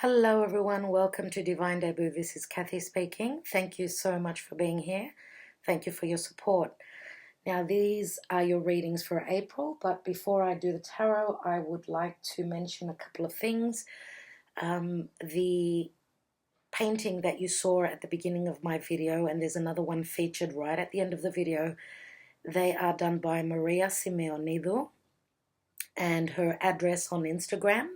Hello everyone, welcome to Divine Debut. This is Kathy speaking. Thank you so much for being here. Thank you for your support. Now these are your readings for April, but before I do the tarot, I would like to mention a couple of things. The painting that you saw at the beginning of my video, and there's another one featured right at the end of the video, they are done by Maria Simeonido, and her address on Instagram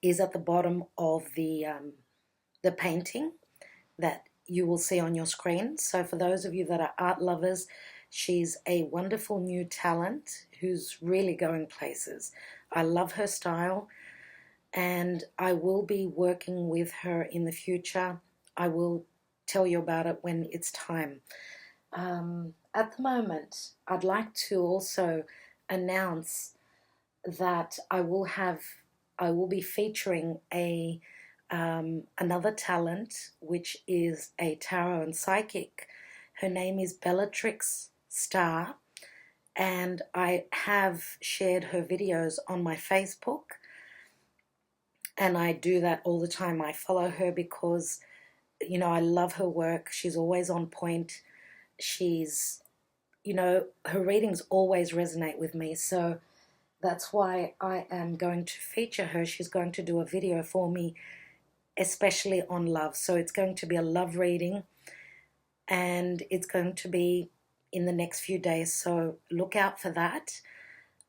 is at the bottom of the painting that you will see on your screen. So for those of you that are art lovers, she's a wonderful new talent who's really going places. I love her style, and I will be working with her in the future. I will tell you about it when it's time. At the moment, I'd like to also announce that I will be featuring another talent, which is a tarot and psychic. Her name is Bellatrix Star, and I have shared her videos on my Facebook, and I do that all the time. I follow her because, you know, I love her work. She's always on point. She's, you know, her readings always resonate with me, so that's why I am going to feature her. She's going to do a video for me, especially on love. So it's going to be a love reading, and it's going to be in the next few days. So look out for that.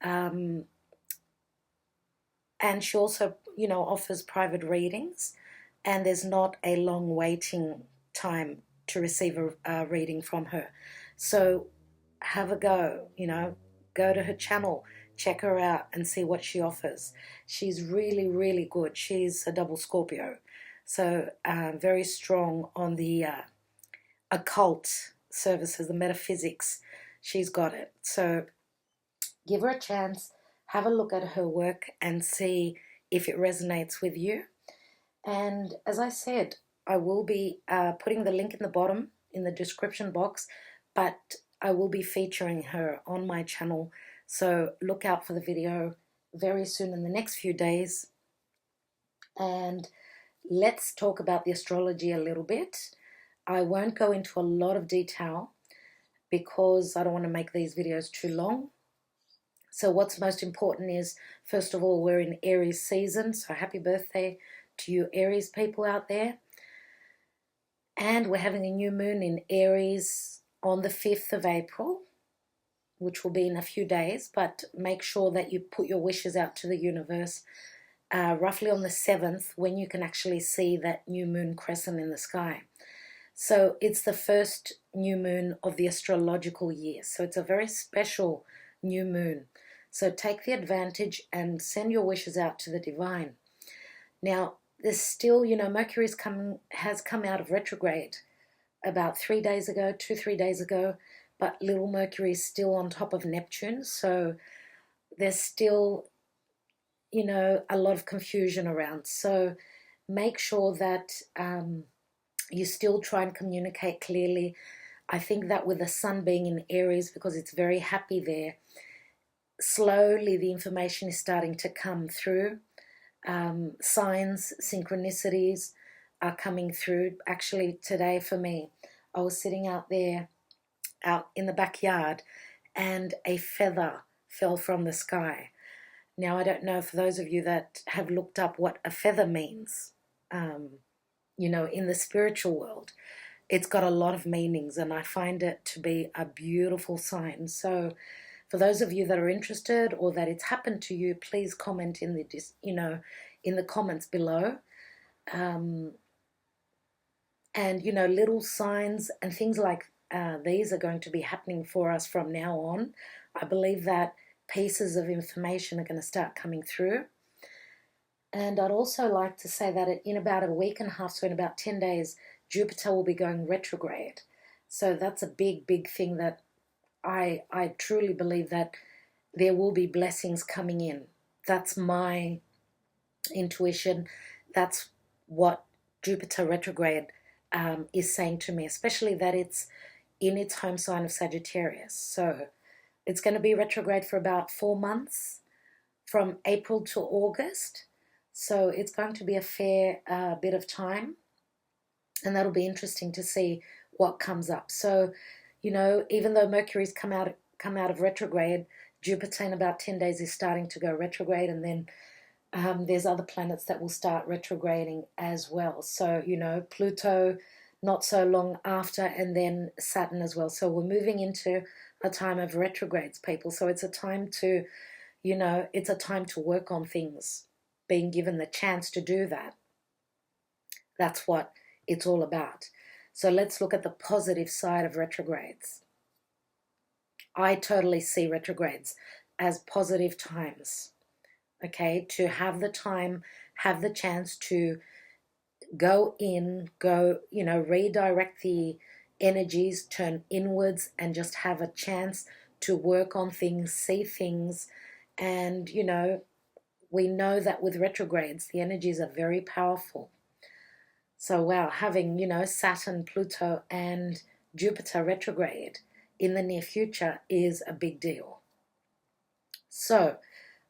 And she also, you know, offers private readings, and there's not a long waiting time to receive a reading from her. So have a go, you know, go to her channel, check her out and see what she offers. She's really, really good. She's a double Scorpio, so very strong on the occult services, the metaphysics. She's got it. So give her a chance, have a look at her work and see if it resonates with you. And as I said, I will be putting the link in the bottom in the description box, but I will be featuring her on my channel. So look out for the video very soon in the next few days. And let's talk about the astrology a little bit. I won't go into a lot of detail because I don't want to make these videos too long. So what's most important is, first of all, we're in Aries season. So happy birthday to you Aries people out there. And we're having a new moon in Aries on the 5th of April. Which will be in a few days, but make sure that you put your wishes out to the universe roughly on the 7th, when you can actually see that new moon crescent in the sky. So it's the first new moon of the astrological year, so it's a very special new moon. So take the advantage and send your wishes out to the divine. Now there's still, you know, Mercury has come out of retrograde about 3 days ago, 2-3 days ago. But little Mercury is still on top of Neptune, so there's still, you know, a lot of confusion around. So make sure that you still try and communicate clearly. I think that with the sun being in Aries, because it's very happy there, slowly the information is starting to come through. Signs, synchronicities are coming through. Actually, today for me, I was sitting out there, out in the backyard, and a feather fell from the sky. Now I don't know, for those of you that have looked up what a feather means, you know, in the spiritual world, it's got a lot of meanings, and I find it to be a beautiful sign. So for those of you that are interested or that it's happened to you, please comment in the, you know, in the comments below. And you know, little signs and things like these are going to be happening for us from now on. I believe that pieces of information are going to start coming through. And I'd also like to say that in about a week and a half, so in about 10 days, Jupiter will be going retrograde. So that's a big, big thing that I truly believe that there will be blessings coming in. That's my intuition. That's what Jupiter retrograde is saying to me, especially that it's in its home sign of Sagittarius. So it's going to be retrograde for about 4 months, from April to August. So it's going to be a fair bit of time, and that'll be interesting to see what comes up. So, you know, even though Mercury's come out of retrograde, Jupiter in about 10 days is starting to go retrograde, and then there's other planets that will start retrograding as well. So, you know, Pluto not so long after, and then Saturn as well. So we're moving into a time of retrogrades, people. So it's a time to, you know, it's a time to work on things, being given the chance to do that. That's what it's all about. So let's look at the positive side of retrogrades. I totally see retrogrades as positive times, okay, to have the time, have the chance to go in, you know, redirect the energies, turn inwards, and just have a chance to work on things, see things. And, you know, we know that with retrogrades, the energies are very powerful. So, wow, having, you know, Saturn, Pluto, and Jupiter retrograde in the near future is a big deal. So,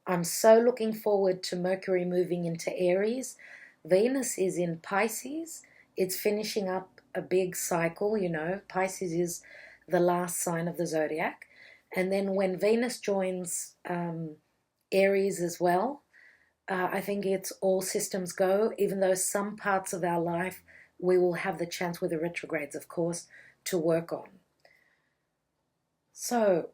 I'm so looking forward to Mercury moving into Aries. Venus is in Pisces. It's finishing up a big cycle, you know. Pisces is the last sign of the zodiac. And then when Venus joins Aries as well, I think it's all systems go, even though some parts of our life we will have the chance with the retrogrades, of course, to work on. So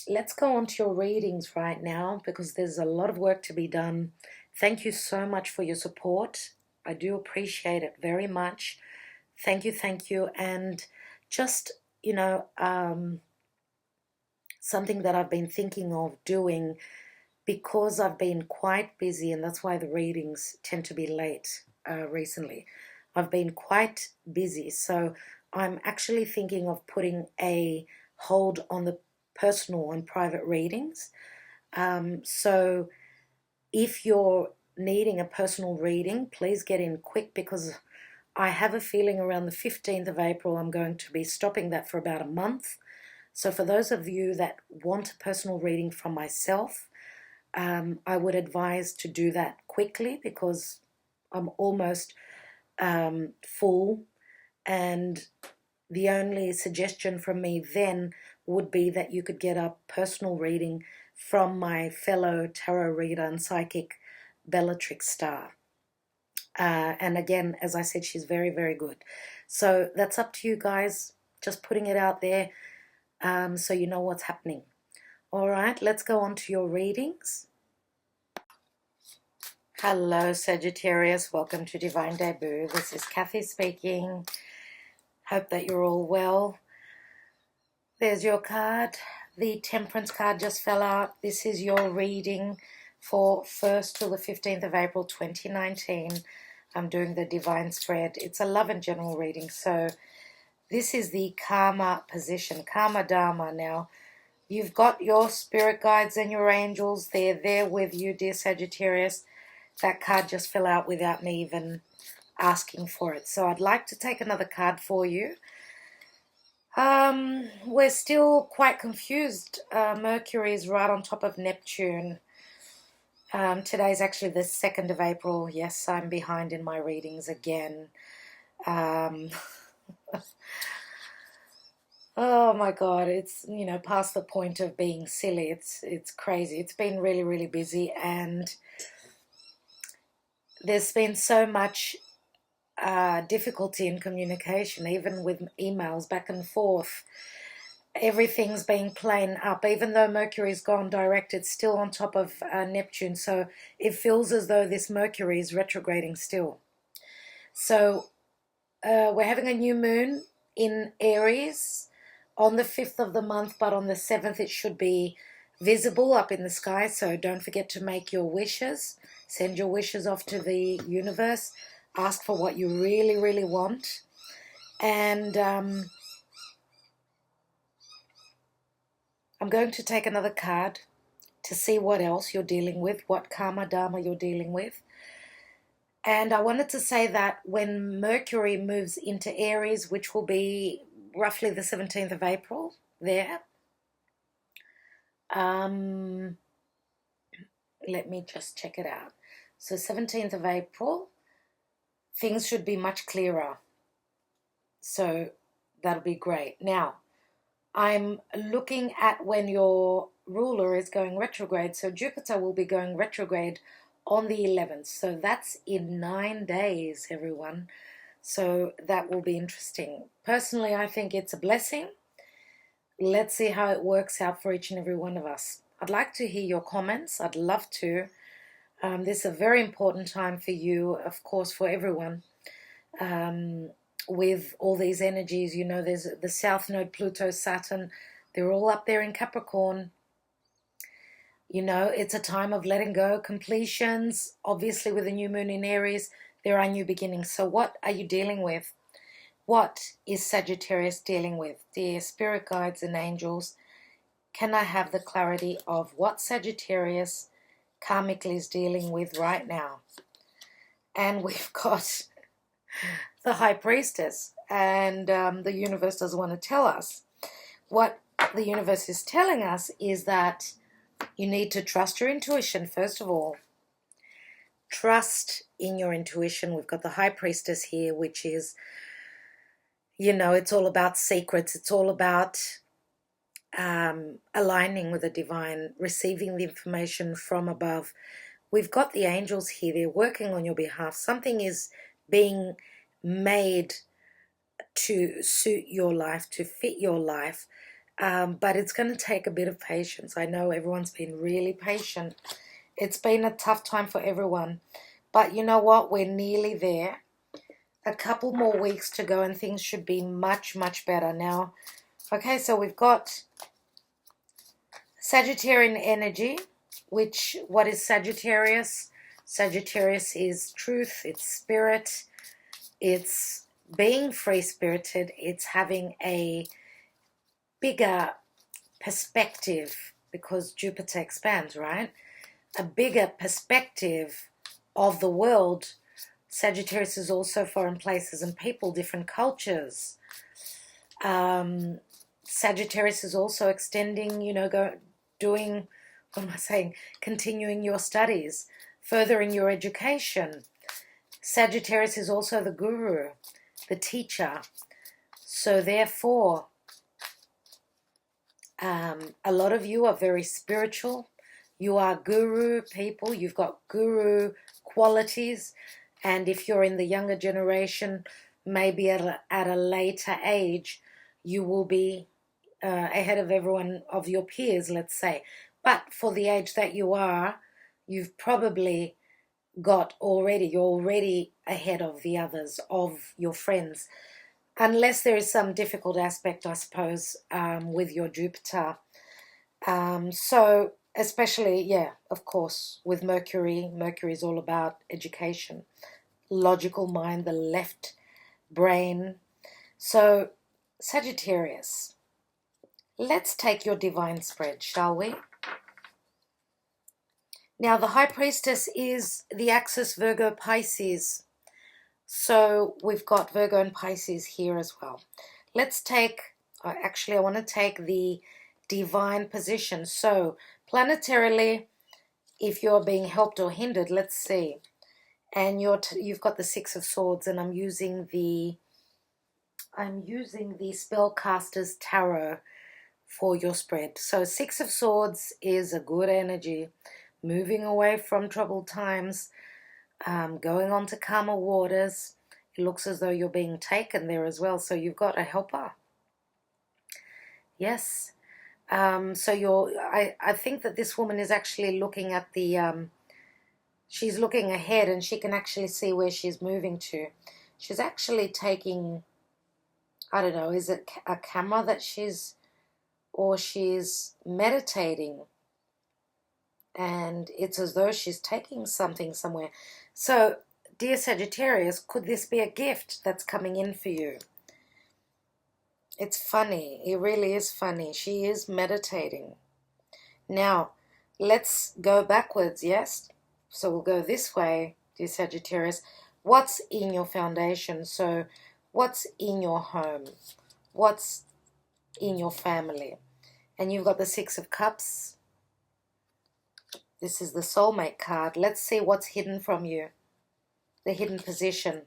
let's go on to your readings right now, because there's a lot of work to be done. Thank you so much for your support. I do appreciate it very much. Thank you. And just, you know, something that I've been thinking of doing, because I've been quite busy, and that's why the readings tend to be late recently. I've been quite busy, so I'm actually thinking of putting a hold on the personal and private readings. So if you're needing a personal reading, please get in quick, because I have a feeling around the 15th of April I'm going to be stopping that for about a month. So for those of you that want a personal reading from myself, I would advise to do that quickly, because I'm almost full, and the only suggestion from me then would be that you could get a personal reading from my fellow tarot reader and psychic Bellatrix Star. And again, as I said, she's very, very good. So that's up to you guys, just putting it out there so you know what's happening. All right, let's go on to your readings. Hello, Sagittarius. Welcome to Divine Debut. This is Kathy speaking. Hope that you're all well. There's your card. The Temperance card just fell out. This is your reading for 1st till the 15th of April 2019. I'm doing the Divine Spread. It's a love and general reading. So this is the Karma position, Karma Dharma. Now, you've got your spirit guides and your angels. They're there with you, dear Sagittarius. That card just fell out without me even asking for it. So I'd like to take another card for you. We're still quite confused. Mercury is right on top of Neptune. Today's actually the 2nd of April. Yes, I'm behind in my readings again. Oh my God, it's, you know, past the point of being silly. It's crazy. It's been really, really busy, and there's been so much difficulty in communication, even with emails back and forth. Everything's been playing up. Even though Mercury's gone direct, it's still on top of Neptune. So it feels as though this Mercury is retrograding still. So we're having a new moon in Aries on the 5th of the month, but on the 7th it should be visible up in the sky. So don't forget to make your wishes. Send your wishes off to the universe. Ask for what you really, really want. And I'm going to take another card to see what else you're dealing with, what Karma Dharma you're dealing with. And I wanted to say that when Mercury moves into Aries, which will be roughly the 17th of April there, let me just check it out. So 17th of April, things should be much clearer. So that'll be great. Now, I'm looking at when your ruler is going retrograde. So Jupiter will be going retrograde on the 11th. So that's in 9 days, everyone. So that will be interesting. Personally, I think it's a blessing. Let's see how it works out for each and every one of us. I'd like to hear your comments. I'd love to. This is a very important time for you, of course, for everyone. With all these energies, you know, there's the South Node, Pluto, Saturn. They're all up there in Capricorn. You know, it's a time of letting go, completions. Obviously, with the new moon in Aries, there are new beginnings. So what are you dealing with? What is Sagittarius dealing with? Dear spirit guides and angels, can I have the clarity of what Sagittarius karmically is dealing with right now? And we've got the High Priestess, and the universe doesn't want to tell us. What the universe is telling us is that you need to trust your intuition, first of all. Trust in your intuition. We've got the High Priestess here, which is, you know, it's all about secrets. It's all about aligning with the divine, receiving the information from above. We've got the angels here. They're working on your behalf. Something is being made to suit your life, to fit your life. But it's going to take a bit of patience. I know everyone's been really patient. It's been a tough time for everyone. But you know what? We're nearly there. A couple more weeks to go and things should be much, much better now. Okay, so we've got Sagittarian energy, which, what is Sagittarius? Sagittarius is truth, it's spirit, it's being free-spirited, it's having a bigger perspective, because Jupiter expands, right? A bigger perspective of the world. Sagittarius is also foreign places and people, different cultures. Sagittarius is also extending, you know, continuing your studies, furthering your education. Sagittarius is also the guru, the teacher. So therefore, a lot of you are very spiritual. You are guru people. You've got guru qualities. And if you're in the younger generation, maybe at a later age, you will be ahead of everyone of your peers, let's say. But for the age that you are, you've probably you're already ahead of the others, of your friends. Unless there is some difficult aspect, I suppose, with your Jupiter. So especially, yeah, of course, with Mercury. Mercury is all about education, logical mind, the left brain. So Sagittarius, let's take your divine spread, shall we? Now, the High Priestess is the axis Virgo Pisces. So we've got Virgo and Pisces here as well. Let's take, actually I want to take the divine position. So planetarily, if you're being helped or hindered, let's see. And you've got the Six of Swords, and I'm using the Spellcaster's Tarot for your spread. So Six of Swords is a good energy, moving away from troubled times, going on to calmer waters. It looks as though you're being taken there as well. So you've got a helper. Yes. So I think that this woman is actually looking at the, she's looking ahead, and she can actually see where she's moving to. She's actually taking, I don't know, is it a camera that she's meditating, and it's as though she's taking something somewhere. So, dear Sagittarius, could this be a gift that's coming in for you? It's funny. It really is funny. She is meditating. Now, let's go backwards, yes? So we'll go this way, dear Sagittarius. What's in your foundation? So what's in your home? What's in your family? And you've got the Six of Cups, This is the soulmate card. Let's see what's hidden from you. The hidden position.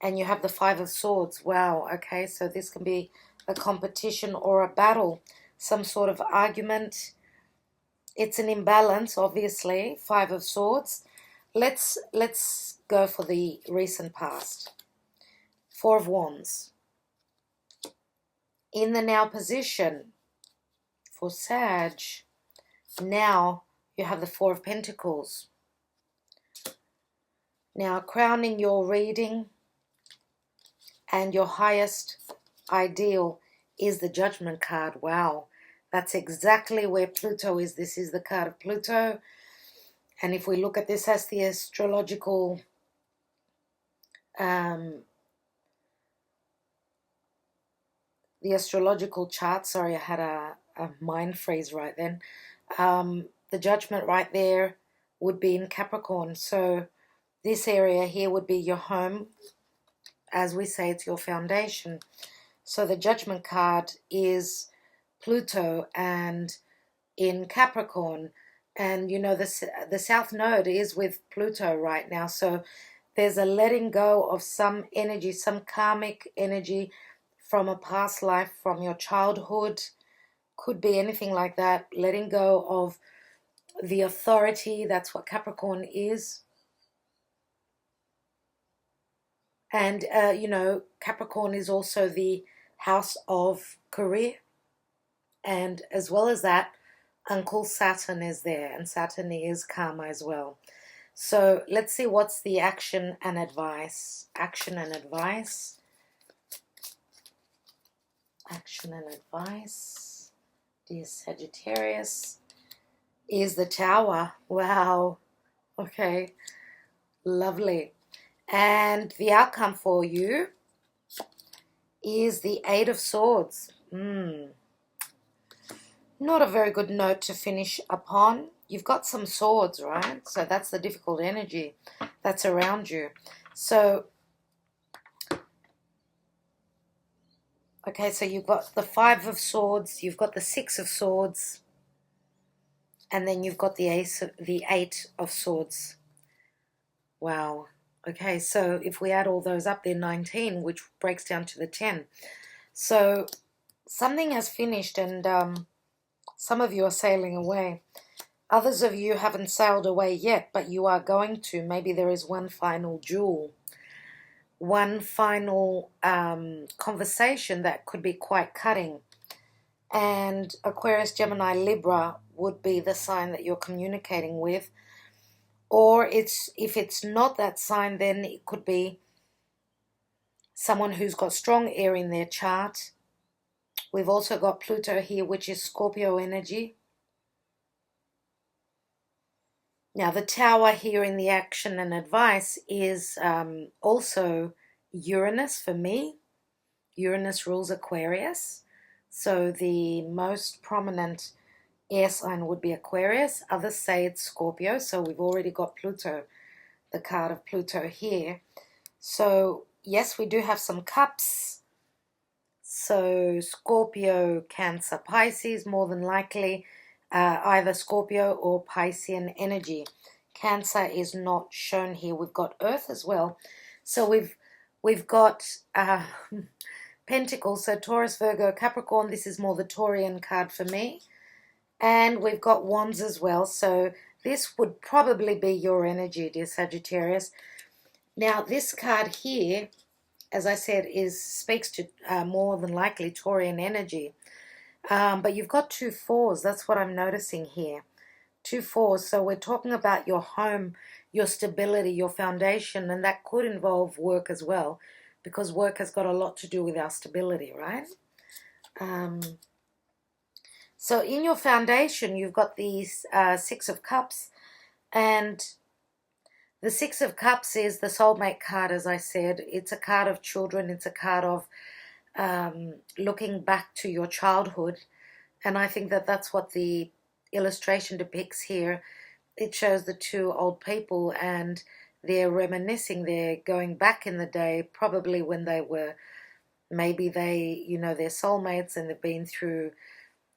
And you have the Five of Swords. Wow, okay, so this can be a competition or a battle. Some sort of argument. It's an imbalance, obviously. Five of Swords. Let's go for the recent past. Four of Wands. In the now position for Sag, now you have the Four of Pentacles. Now, crowning your reading and your highest ideal is the Judgment card. Wow, that's exactly where Pluto is. This is the card of Pluto. And if we look at this as the astrological chart, sorry, I had a mind freeze right then. The Judgment right there would be in Capricorn. So this area here would be your home. As we say, it's your foundation. So the Judgment card is Pluto and in Capricorn. And, you know, the South Node is with Pluto right now. So there's a letting go of some energy, some karmic energy from a past life, from your childhood. Could be anything like that. Letting go of the authority. That's what Capricorn is. And, you know, Capricorn is also the house of career. And as well as that, Uncle Saturn is there. And Saturn is karma as well. So let's see what's the action and advice. Action and advice. Action and advice. Dear Sagittarius. Is the Tower. Wow. Okay. Lovely. And the outcome for you is the Eight of Swords. Not a very good note to finish upon. You've got some swords, right? So that's the difficult energy that's around you. So, okay, so you've got the Five of Swords, you've got the Six of Swords, and then you've got the Eight of Swords. Wow. Okay, so if we add all those up, they're 19, which breaks down to the 10. So something has finished, and some of you are sailing away. Others of you haven't sailed away yet, but you are going to. Maybe there is one final duel, one final conversation that could be quite cutting. And Aquarius, Gemini, Libra would be the sign that you're communicating with. Or if it's not that sign, then it could be someone who's got strong air in their chart. We've also got Pluto here, which is Scorpio energy. Now, the Tower here in the action and advice is also Uranus for me. Uranus rules Aquarius. So the most prominent air sign would be Aquarius. Others say it's Scorpio. So we've already got Pluto, the card of Pluto here. So yes, we do have some cups. So Scorpio, Cancer, Pisces, more than likely either Scorpio or Piscean energy. Cancer is not shown here. We've got Earth as well. So we've got Pentacles. So Taurus, Virgo, Capricorn. This is more the Taurian card for me. And we've got Wands as well. So this would probably be your energy, dear Sagittarius. Now, this card here, as I said, speaks to more than likely Taurian energy. But you've got two fours. That's what I'm noticing here. Two fours. So we're talking about your home, your stability, your foundation, and that could involve work as well, because work has got a lot to do with our stability, right? So in your foundation, you've got these Six of Cups, and the Six of Cups is the soulmate card, as I said. It's a card of children. It's a card of looking back to your childhood. And I think that that's what the illustration depicts here. It shows the two old people, and they're reminiscing. They're going back in the day, probably when they were, maybe they, you know, they're soulmates and they've been through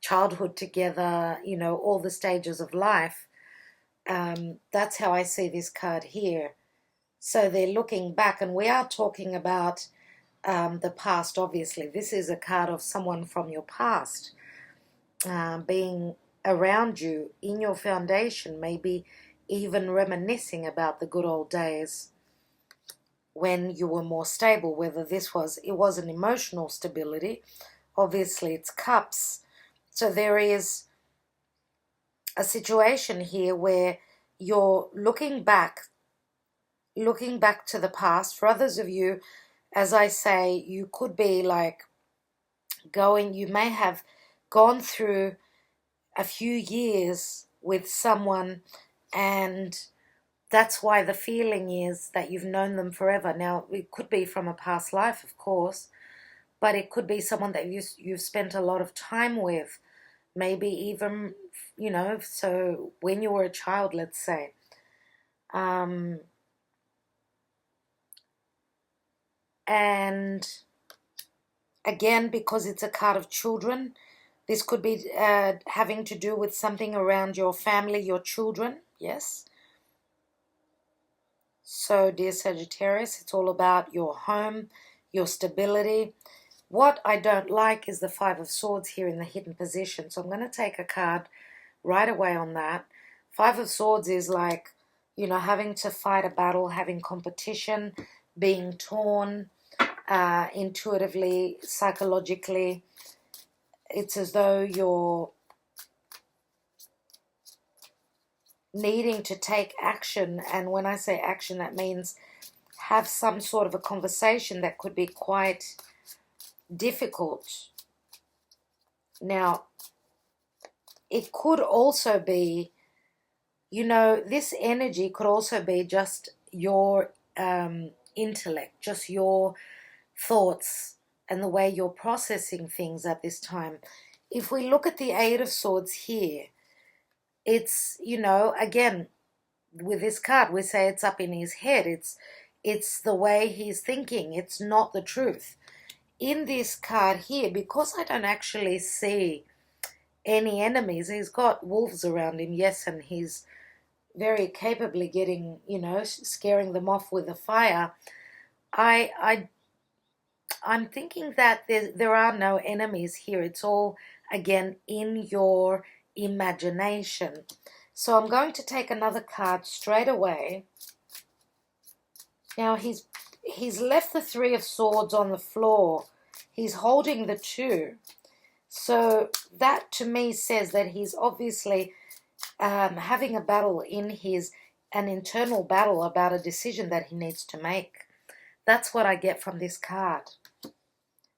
childhood together, you know, all the stages of life. That's how I see this card here. So they're looking back, and we are talking about the past, obviously. This is a card of someone from your past being around you in your foundation, maybe even reminiscing about the good old days when you were more stable, whether it was an emotional stability. Obviously, it's cups. So there is a situation here where you're looking back to the past. For others of you, as I say, you could be like you may have gone through a few years with someone, and that's why the feeling is that you've known them forever. Now, it could be from a past life, of course, but it could be someone that you've spent a lot of time with, maybe even, so when you were a child, let's say. And again, because it's a card of children, this could be having to do with something around your family, your children, yes? So, dear Sagittarius, it's all about your home, your stability. What I don't like is the Five of Swords here in the hidden position. So I'm going to take a card right away on that. Five of Swords is like, having to fight a battle, having competition, being torn intuitively, psychologically. It's as though you're needing to take action, and when I say action, that means have some sort of a conversation that could be quite difficult. Now, it could also be, this energy could also be just your intellect, just your thoughts and the way you're processing things at this time. If we look at the Eight of Swords here, it's, again, with this card, we say it's up in his head. It's the way he's thinking. It's not the truth. In this card here, because I don't actually see any enemies, he's got wolves around him, yes, and he's very capably getting, scaring them off with a fire. I'm thinking that there are no enemies here. It's all, again, in your imagination. So I'm going to take another card straight away. Now, he's left the Three of Swords on the floor. He's holding the two. So that, to me, says that he's obviously having a battle an internal battle about a decision that he needs to make. That's what I get from this card.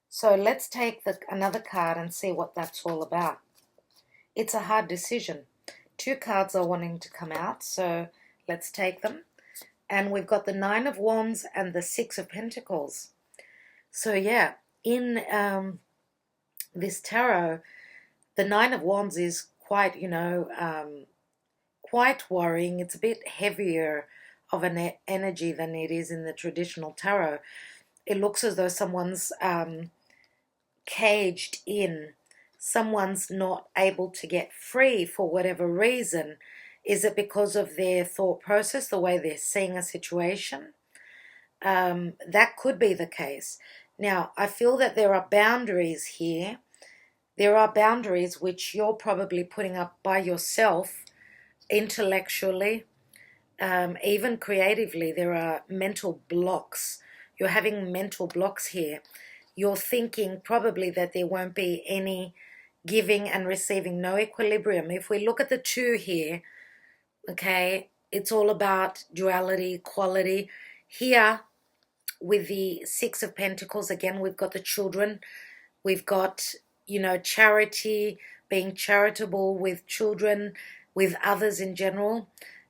So let's take another card and see what that's all about. It's a hard decision. Two cards are wanting to come out, so let's take them. And we've got the Nine of Wands and the Six of Pentacles. So yeah, in this tarot, the Nine of Wands is quite, quite worrying. It's a bit heavier of an energy than it is in the traditional tarot. It looks as though someone's caged in. Someone's not able to get free for whatever reason. Is it because of their thought process, the way they're seeing a situation? That could be the case. Now, I feel that there are boundaries here. There are boundaries which you're probably putting up by yourself, intellectually, even creatively. There are mental blocks. You're having mental blocks here. You're thinking probably that there won't be any giving and receiving, no equilibrium. If we look at the two here, okay, it's all about duality, quality. Here, with the Six of Pentacles, again, we've got the children. We've got, charity, being charitable with children, with others in general.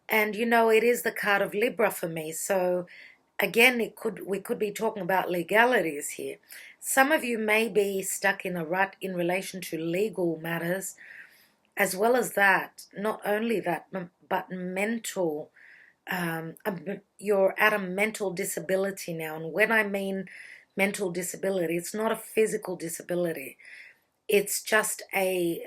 And, it is the card of Libra for me. So, again, we could be talking about legalities here. Some of you may be stuck in a rut in relation to legal matters, as well as that, not only that, but mental. You're at a mental disability now. And when I mean mental disability, it's not a physical disability. It's just a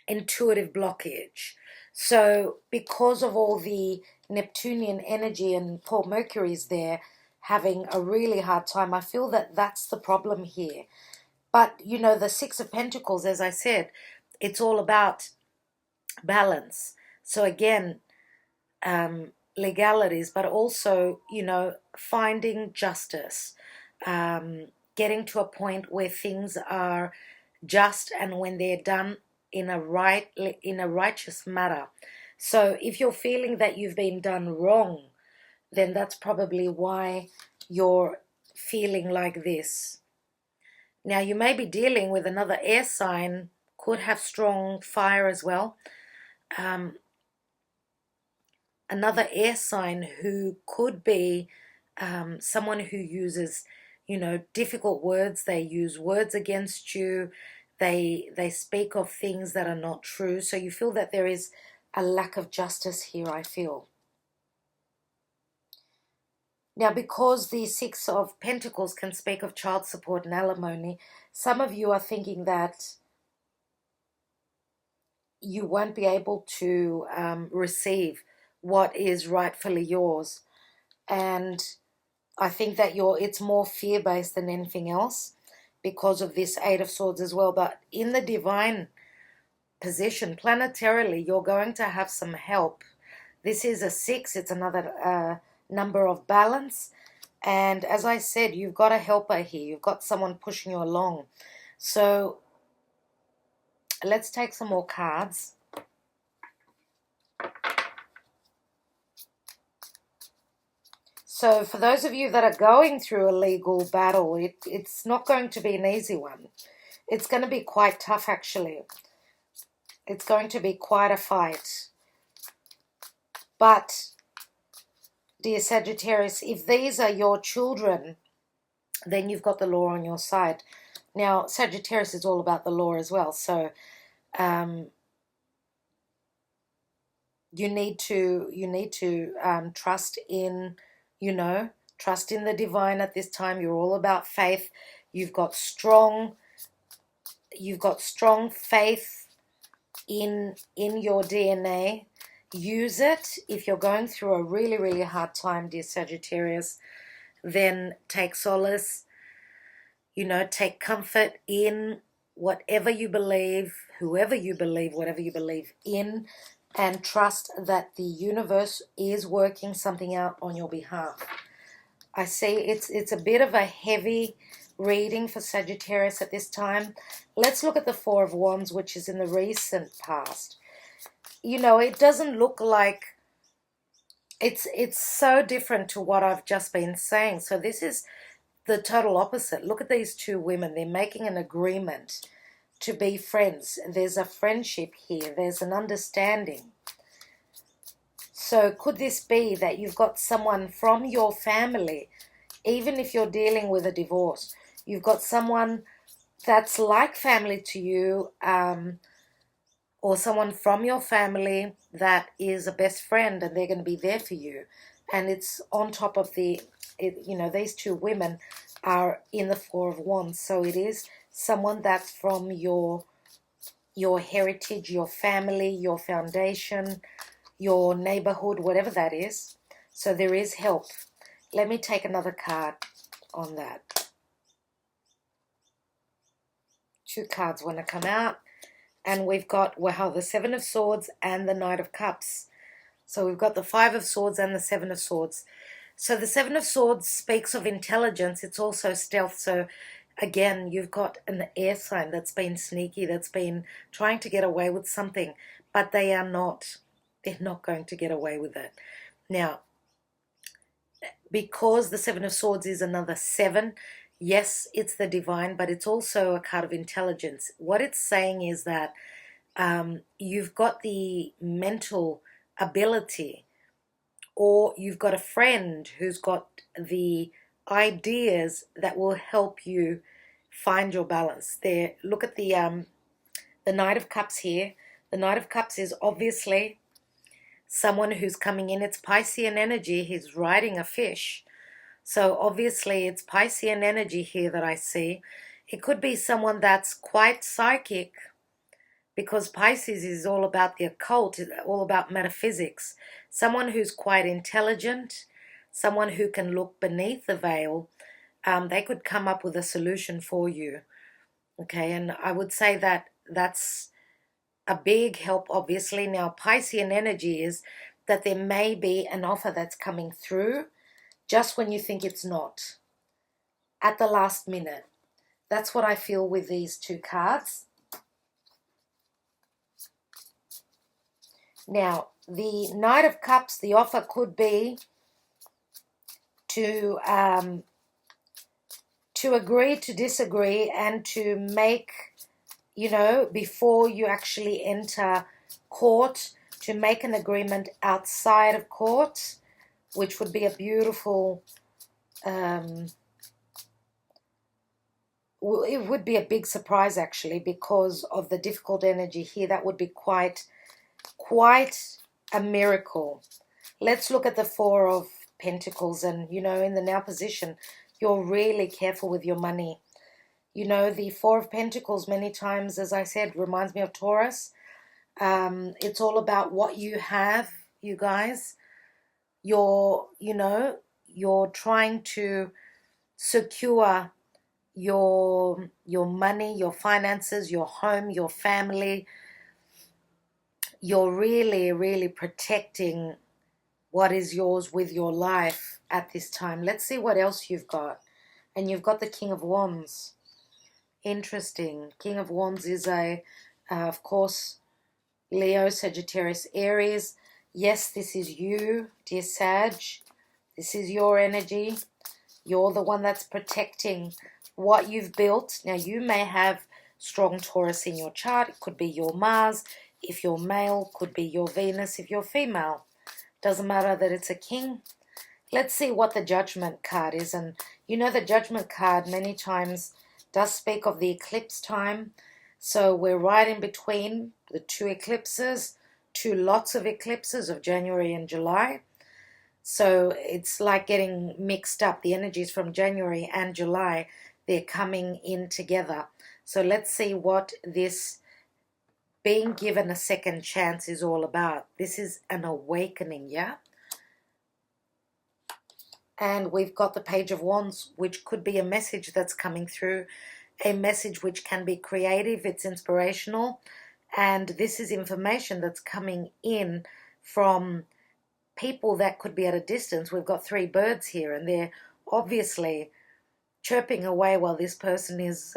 intuitive blockage. So because of all the Neptunian energy and poor Mercury's there having a really hard time, I feel that that's the problem here. But, you know, the Six of Pentacles, as I said, it's all about balance. So again, legalities, but also, you know, finding justice, getting to a point where things are just and when they're done in a righteous manner. So if you're feeling that you've been done wrong, then that's probably why you're feeling like this. Now, you may be dealing with another air sign, could have strong fire as well. Another air sign who could be someone who uses, you know, difficult words. They use words against you. They speak of things that are not true. So you feel that there is a lack of justice here, I feel. Now, because the Six of Pentacles can speak of child support and alimony, some of you are thinking that you won't be able to receive what is rightfully yours. And I think that it's more fear-based than anything else because of this Eight of Swords as well. But in the divine position, planetarily, you're going to have some help. This is a 6. It's another number of balance. And as I said, you've got a helper here. You've got someone pushing you along. So let's take some more cards. So for those of you that are going through a legal battle, it's not going to be an easy one. It's going to be quite tough, actually. It's going to be quite a fight. But, dear Sagittarius, if these are your children, then you've got the law on your side. Now, Sagittarius is all about the law as well. So you need to trust in, you know, trust in the divine at this time. You're all about faith. You've got strong faith in your DNA. Use it. If you're going through a really, really hard time, dear Sagittarius, then take solace, you know, take comfort in whatever you believe, whoever you believe, whatever you believe in, and trust that the universe is working something out on your behalf. I see it's a bit of a heavy reading for Sagittarius at this time. Let's look at the Four of Wands, which is in the recent past. You know, it doesn't look like it's so different to what I've just been saying. So this is the total opposite. Look at these two women. They're making an agreement to be friends. There's a friendship here. There's an understanding. So could this be that you've got someone from your family, even if you're dealing with a divorce, you've got someone that's like family to you, or someone from your family that is a best friend and they're going to be there for you. And it's on top of you know, these two women are in the Four of Wands. So it is someone that's from your heritage, your family, your foundation, your neighborhood, whatever that is. So there is help. Let me take another card on that. Two cards want to come out. And we've got, well, the Seven of Swords and the Knight of Cups. So we've got the Five of Swords and the Seven of Swords. So the Seven of Swords speaks of intelligence. It's also stealth. So again, you've got an air sign that's been sneaky, that's been trying to get away with something. But they are not. They're not going to get away with it. Now, because the Seven of Swords is another 7, yes, it's the divine, but it's also a card of intelligence. What it's saying is that you've got the mental ability, or you've got a friend who's got the ideas that will help you find your balance. There, look at the Knight of Cups here. The Knight of Cups is obviously someone who's coming in. It's Piscean energy. He's riding a fish. So obviously it's Piscean energy here that I see. It could be someone that's quite psychic, because Pisces is all about the occult, all about metaphysics. Someone who's quite intelligent, someone who can look beneath the veil, they could come up with a solution for you. Okay, and I would say that that's a big help, obviously. Now, Piscean energy is that there may be an offer that's coming through just when you think it's not, at the last minute. That's what I feel with these two cards. Now, the Knight of Cups, the offer could be to agree to disagree and to make, you know, before you actually enter court, to make an agreement outside of court, which would be a beautiful, it would be a big surprise actually, because of the difficult energy here. That would be quite a miracle. Let's look at the Four of Pentacles, and you know, in the now position, you're really careful with your money. You know, the Four of Pentacles many times, as I said, reminds me of Taurus. It's all about what you have, you guys. You're trying to secure your money, your finances, your home, your family. You're really, really protecting what is yours with your life at this time. Let's see what else you've got. And you've got the King of Wands. Interesting. King of Wands is of course, Leo, Sagittarius, Aries. Yes, this is you, dear Sag. This is your energy. You're the one that's protecting what you've built. Now, you may have strong Taurus in your chart. It could be your Mars. If you're male, could be your Venus. If you're female, doesn't matter that it's a king. Let's see what the Judgment card is. And you know, the Judgment card many times does speak of the eclipse time. So we're right in between the two eclipses, two lots of eclipses of January and July. So it's like getting mixed up. The energies from January and July, they're coming in together. So let's see what this being given a second chance is all about. This is an awakening, yeah? And we've got the Page of Wands, which could be a message that's coming through, a message which can be creative, it's inspirational, and this is information that's coming in from people that could be at a distance. We've got three birds here, and they're obviously chirping away while this person is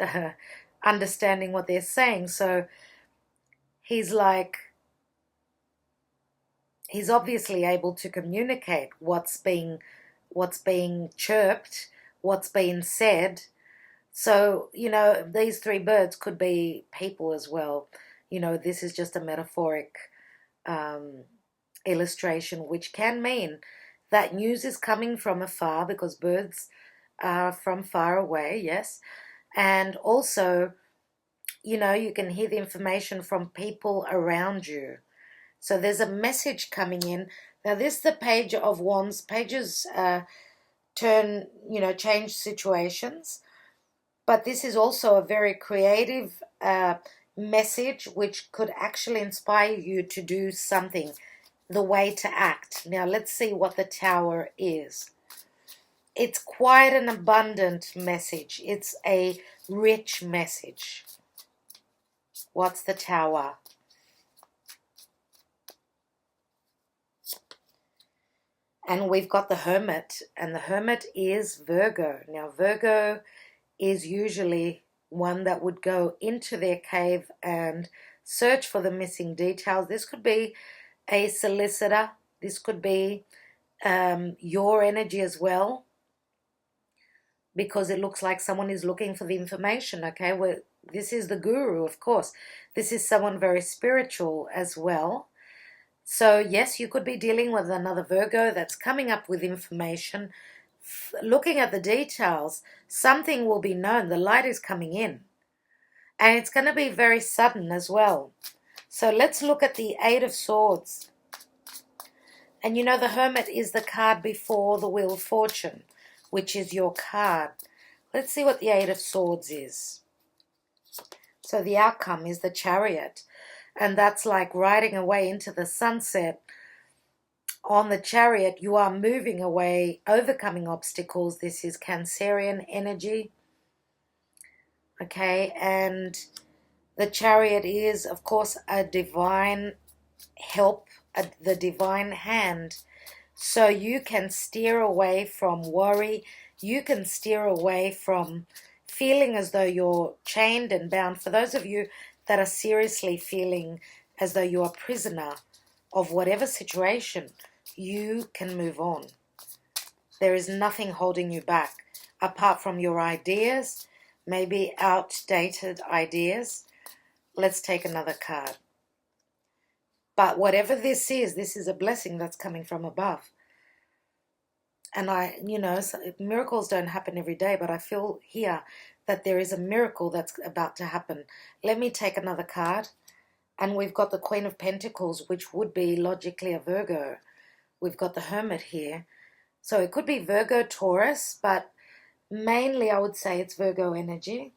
understanding what they're saying. So he's obviously able to communicate what's being chirped, what's being said. So, you know, these three birds could be people as well. You know, this is just a metaphoric illustration, which can mean that news is coming from afar, because birds are from far away, yes. And also, you know, you can hear the information from people around you. So there's a message coming in. Now, this is the Page of Wands. Pages change situations. But this is also a very creative message which could actually inspire you to do something, the way to act. Now, let's see what the Tower is. It's quite an abundant message. It's a rich message. What's the Tower? And we've got the Hermit, and the Hermit is Virgo. Now, Virgo is usually one that would go into their cave and search for the missing details. This could be a solicitor. This could be your energy as well, because it looks like someone is looking for the information, okay? This is the guru, of course. This is someone very spiritual as well. So, yes, you could be dealing with another Virgo that's coming up with information. Looking at the details, something will be known. The light is coming in. And it's going to be very sudden as well. So let's look at the Eight of Swords. And you know, the Hermit is the card before the Wheel of Fortune, which is your card. Let's see what the Eight of Swords is. So the outcome is the Chariot. And that's like riding away into the sunset. On the Chariot, you are moving away, overcoming obstacles. This is Cancerian energy. Okay, and the Chariot is, of course, a divine help, the divine hand. So you can steer away from worry. You can steer away from feeling as though you're chained and bound. For those of you that are seriously feeling as though you're a prisoner of whatever situation, you can move on. There is nothing holding you back apart from your ideas, maybe outdated ideas. Let's take another card. But whatever this is a blessing that's coming from above. And miracles don't happen every day, but I feel here that there is a miracle that's about to happen. Let me take another card. And we've got the Queen of Pentacles, which would be logically a Virgo. We've got the Hermit here. So it could be Virgo, Taurus, but mainly I would say it's Virgo energy.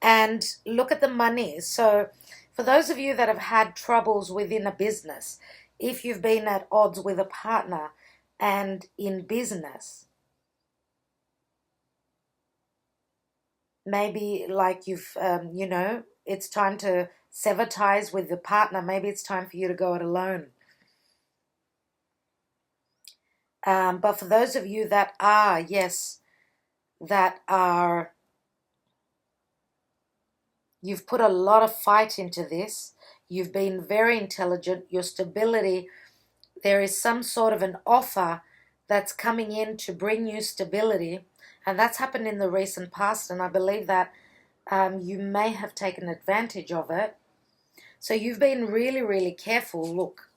And look at the money. So for those of you that have had troubles within a business, if you've been at odds with a partner and in business, maybe like you've, it's time to sever ties with the partner. Maybe it's time for you to go it alone. But for those of you that are, you've put a lot of fight into this. You've been very intelligent. Your stability, there is some sort of an offer that's coming in to bring you stability. And that's happened in the recent past. And I believe that you may have taken advantage of it. So you've been really, really careful. Look,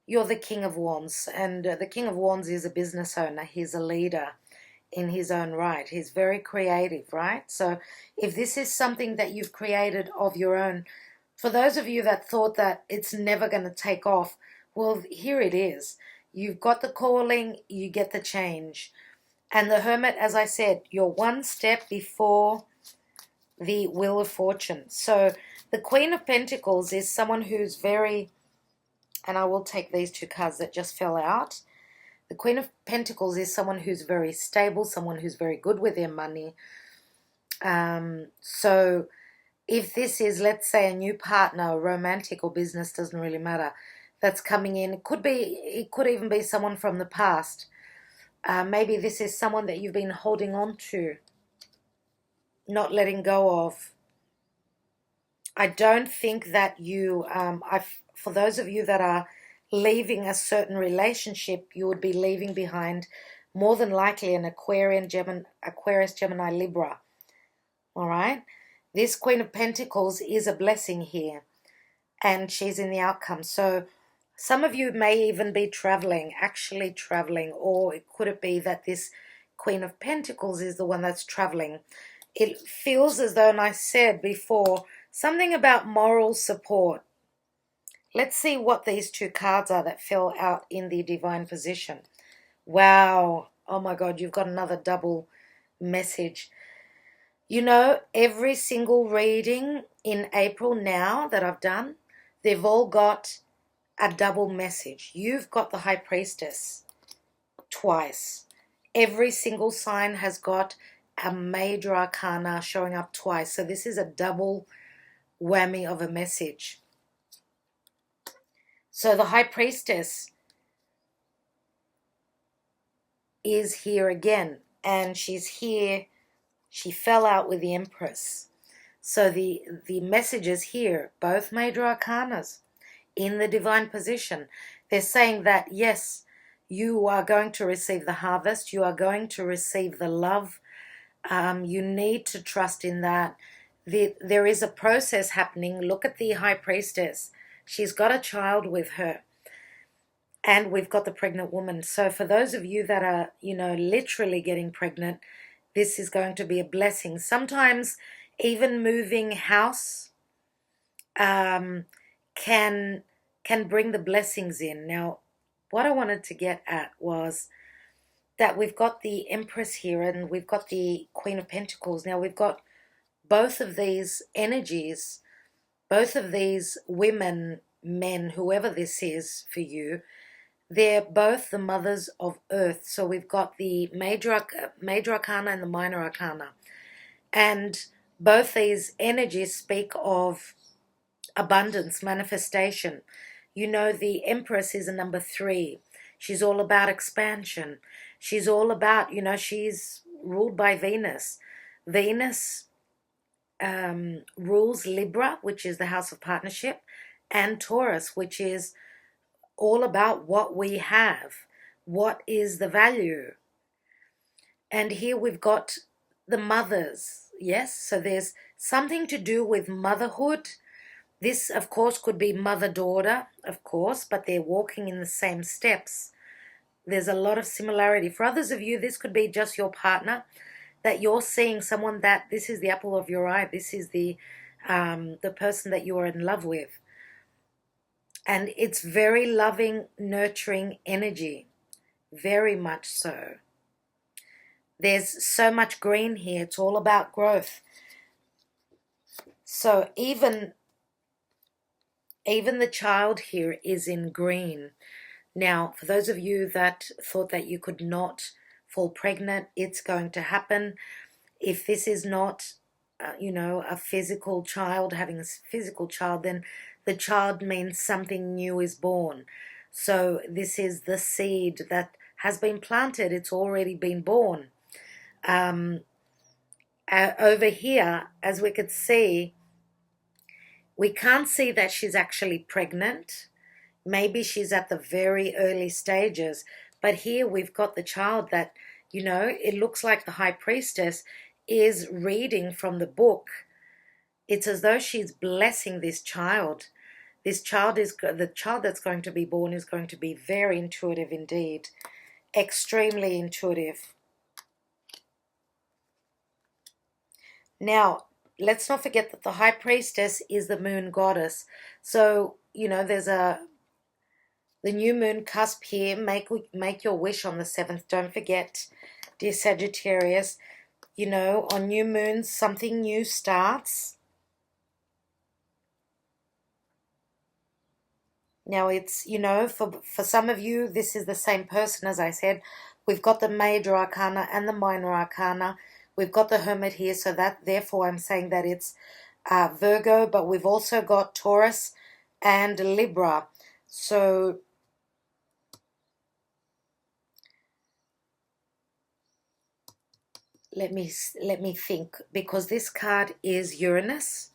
you're the King of Wands. And the King of Wands is a business owner. He's a leader in his own right. He's very creative, right? So if this is something that you've created of your own, for those of you that thought that it's never going to take off, well, here it is. You've got the calling, you get the change. And the Hermit, as I said, you're one step before the Wheel of Fortune. So the Queen of Pentacles is someone who's very, and I will take these two cards that just fell out. The Queen of Pentacles is someone who's very stable, someone who's very good with their money. So if this is, let's say, a new partner, romantic or business, doesn't really matter, that's coming in, it could even be someone from the past. Maybe this is someone that you've been holding on to, not letting go of. I don't think that you, for those of you that are leaving a certain relationship, you would be leaving behind more than likely an Aquarius, Gemini, Libra. All right? This Queen of Pentacles is a blessing here, and she's in the outcome. So some of you may even be actually traveling, or could it be that this Queen of Pentacles is the one that's traveling? It feels as though, and I said before, something about moral support. Let's see what these two cards are that fell out in the divine position. Wow. Oh my God, you've got another double message. You know, every single reading in April now that I've done, they've all got a double message. You've got the High Priestess twice. Every single sign has got a major arcana showing up twice. So this is a double whammy of a message. So the High Priestess is here again, and she's here. She fell out with the Empress. So the messages here, both major arcanas in the divine position, they're saying that, yes, you are going to receive the harvest. You are going to receive the love. You need to trust in that. There is a process happening. Look at the High Priestess. She's got a child with her. And we've got the pregnant woman. So for those of you that are, literally getting pregnant, this is going to be a blessing. Sometimes even moving house can bring the blessings in. Now, what I wanted to get at was that we've got the Empress here and we've got the Queen of Pentacles. Now, we've got both of these energies both of these women, men, whoever this is for you, they're both the mothers of earth. So we've got the major arcana and the minor arcana. And both these energies speak of abundance, manifestation. You know, the Empress is a number 3. She's all about expansion. She's all about, you know, she's ruled by Venus. Venus rules Libra, which is the house of partnership, and Taurus, which is all about what we have, what is the value. And here we've got the mothers, yes? So there's something to do with motherhood. This, of course, could be mother-daughter, of course, but they're walking in the same steps. There's a lot of similarity. For others of you, this could be just your partner, that you're seeing someone that this is the apple of your eye. This is the person that you are in love with. And it's very loving, nurturing energy. Very much so. There's so much green here. It's all about growth. So even the child here is in green. Now, for those of you that thought that you could not fall pregnant, it's going to happen. If this is not, you know, a physical child, having a physical child, then the child means something new is born. So this is the seed that has been planted. It's already been born. Over here, as we could see, we can't see that she's actually pregnant. Maybe she's at the very early stages. But here we've got the child that, you know, it looks like the High Priestess is reading from the book. It's as though she's blessing this child. This child is, the child that's going to be born is going to be very intuitive indeed. Extremely intuitive. Now, let's not forget that the High Priestess is the moon goddess. So, you know, there's the new moon cusp here. Make your wish on the 7th. Don't forget, dear Sagittarius, you know, on new moons, something new starts. Now, it's, you know, for some of you, this is the same person, as I said. We've got the major arcana and the minor arcana. We've got the Hermit here, so that, therefore, I'm saying that it's Virgo, but we've also got Taurus and Libra. So let me think, because this card is Uranus,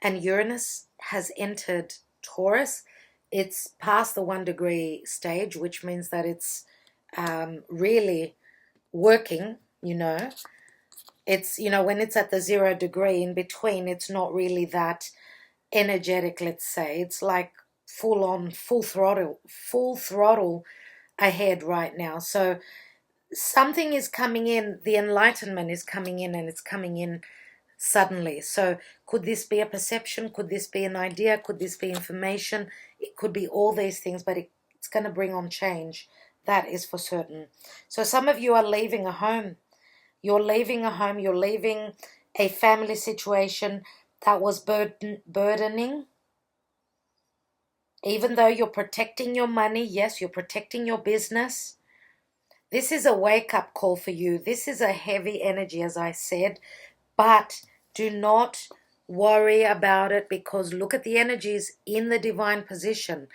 and Uranus has entered Taurus. It's past the 1 degree stage, which means that it's really working, you know. It's, you know, when it's at the 0 degree in between, it's not really that energetic, let's say. It's like full on, full throttle ahead right now. So something is coming in, the enlightenment is coming in, and it's coming in suddenly. So could this be a perception? Could this be an idea? Could this be information? It could be all these things, but it's going to bring on change. That is for certain. So some of you are leaving a home. You're leaving a home. You're leaving a family situation that was burdening. Even though you're protecting your money, yes, you're protecting your business. This is a wake-up call for you. This is a heavy energy, as I said, but do not worry about it, because look at the energies in the divine position.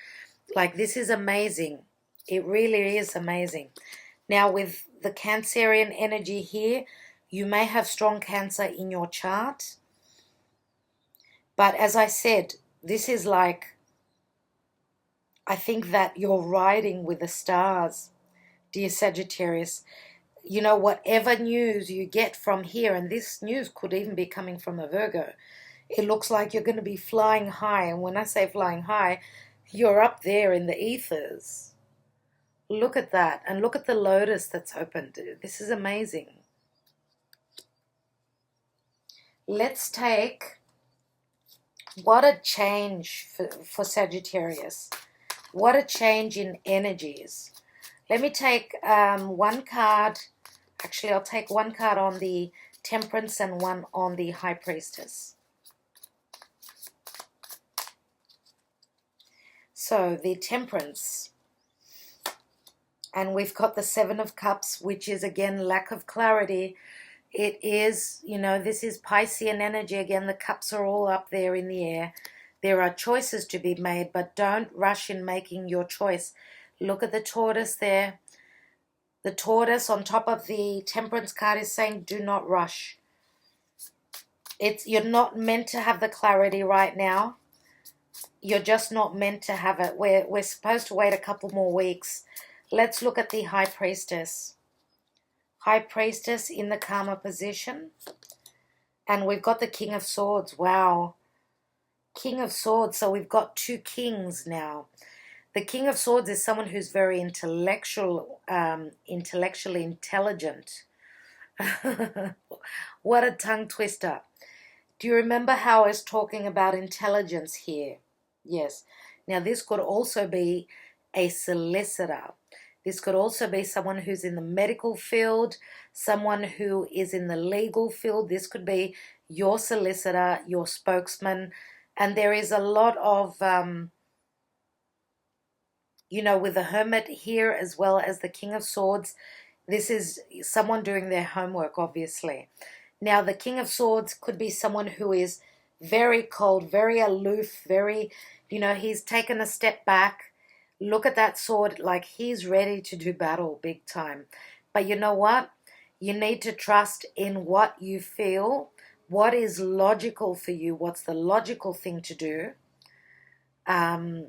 Like, this is amazing. It really is amazing. Now, with the Cancerian energy here, you may have strong Cancer in your chart. But as I said, this is like, I think that you're riding with the stars, dear Sagittarius. You know, whatever news you get from here, and this news could even be coming from a Virgo, it looks like you're going to be flying high. And when I say flying high, you're up there in the ethers. Look at that. And look at the lotus that's opened. This is amazing. Let's take, what a change for Sagittarius. What a change in energies. Let me take one card. Actually, I'll take one card on the Temperance and one on the High Priestess. So the Temperance. And we've got the Seven of Cups, which is, again, lack of clarity. It is, you know, this is Piscean energy. Again, the cups are all up there in the air. There are choices to be made, but don't rush in making your choice. Look at the tortoise there. The tortoise on top of the Temperance card is saying, do not rush. You're not meant to have the clarity right now. You're just not meant to have it. We're supposed to wait a couple more weeks. Let's look at the High Priestess. High Priestess in the Karma position. And we've got the King of Swords. Wow. King of Swords. So we've got two kings now. The King of Swords is someone who's very intellectually intelligent. What a tongue twister. Do you remember how I was talking about intelligence here? Yes. Now this could also be a solicitor. This could also be someone who's in the medical field, someone who is in the legal field. This could be your solicitor, your spokesman. And there is a lot of, you know, with the Hermit here as well as the King of Swords, this is someone doing their homework, obviously. Now, the King of Swords could be someone who is very cold, very aloof, very, you know, he's taken a step back. Look at that sword, like he's ready to do battle big time. But you know what? You need to trust in what you feel, what is logical for you, what's the logical thing to do. And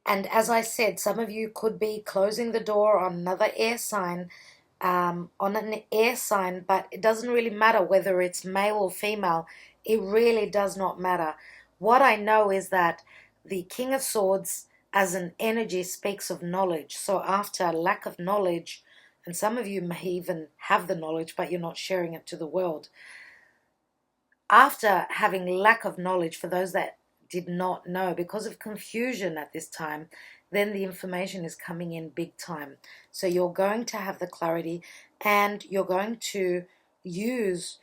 as I said, some of you could be closing the door on another air sign, on an air sign, but it doesn't really matter whether it's male or female. It really does not matter. What I know is that the King of Swords as an energy speaks of knowledge. So after lack of knowledge, and some of you may even have the knowledge, but you're not sharing it to the world. After having lack of knowledge, for those that did not know, because of confusion at this time, then the information is coming in big time. So you're going to have the clarity, and you're going to use